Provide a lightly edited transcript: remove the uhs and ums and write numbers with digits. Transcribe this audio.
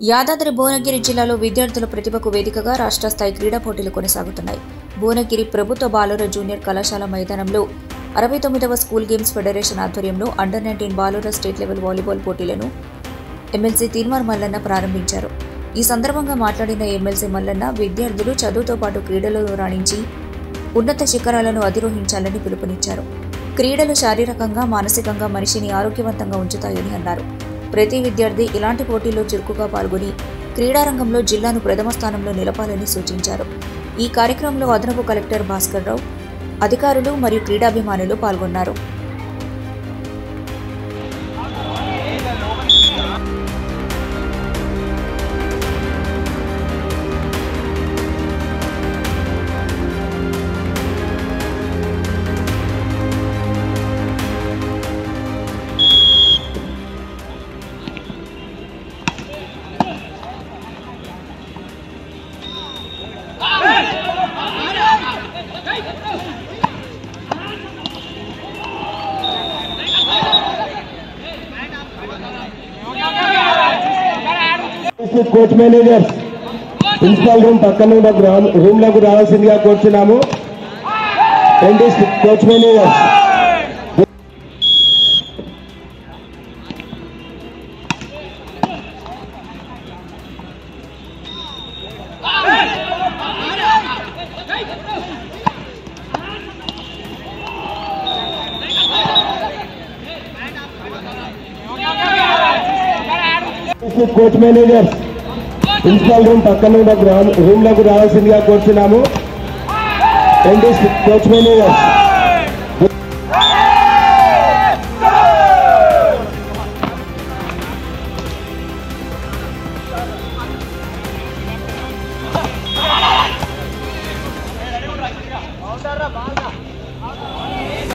యాదాద్రి భువనగిరి జిల్లాలో విద్యార్థుల ప్రతిభకు వేదికగా రాష్ట్ర స్థాయి క్రీడా పోటీలు కొనసాగుతున్నాయి. భువనగిరి ప్రభుత్వ బాలుర జూనియర్ కళాశాల మైదానంలో 69వ స్కూల్ గేమ్స్ ఫెడరేషన్ ఆధ్వర్యంలో అండర్ 19 బాలుర స్టేట్ లెవెల్ వాలీబాల్ పోటీలను ఎమ్మెల్సీ తీన్మార్ మల్లన్న ప్రారంభించారు. ఈ సందర్భంగా మాట్లాడిన ఎమ్మెల్సీ మల్లన్న విద్యార్థులు చదువుతో పాటు క్రీడలలో రాణించి ఉన్నత శిఖరాలను అధిరోహించాలని పిలుపునిచ్చారు. క్రీడలు శారీరకంగా, మానసికంగా మనిషిని ఆరోగ్యవంతంగా ఉంచుతాయని అన్నారు. ప్రతి విద్యార్థి ఇలాంటి పోటీల్లో చురుకుగా పాల్గొని క్రీడారంగంలో జిల్లాను ప్రథమ స్థానంలో నిలపాలని సూచించారు. ఈ కార్యక్రమంలో అదనపు కలెక్టర్ భాస్కర్ రావు, అధికారులు మరియు క్రీడాభిమానులు పాల్గొన్నారు. కోచ్ మేనేజర్స్ ప్రిన్సిపల్ రూమ్ పక్కన రూమ్ లోకి రావాల్సిందిగా కోరుచున్నాము. Coach managers coach managers principal room పక్కన రూమ్ లోకి రావాల్సిందిగా కోరుచున్నాము. Coach managers